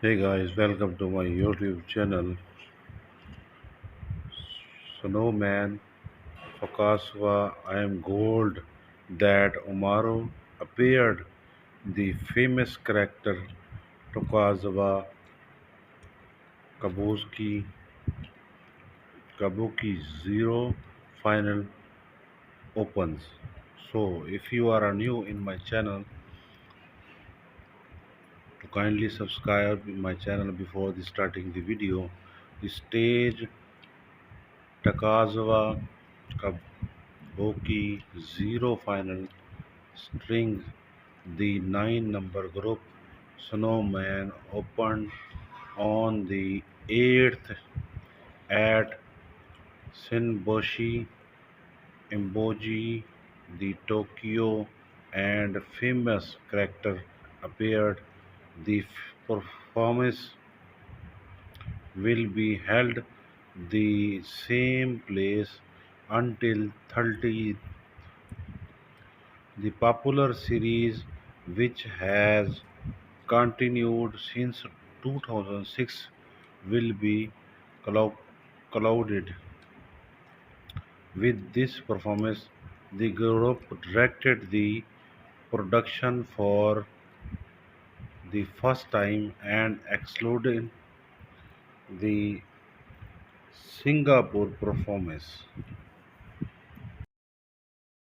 Hey guys, welcome to my YouTube channel. Snowman Fakaswa. I am gold that Umaru appeared the famous character Tokazawa Kabuki Kabuki Zero final opens. So if you are new in my channel, to kindly subscribe my channel before the starting the video. The stage Takazawa Kabuki Zero final string the nine-number group Snowman opened on the 8th at Shinboshi Emboji. The Tokyo and famous character appeared. The performance will be held the same place until 30. The popular series, which has continued since 2006, will be clouded. With this performance, the group directed the production for the first time and excluded the Singapore performance.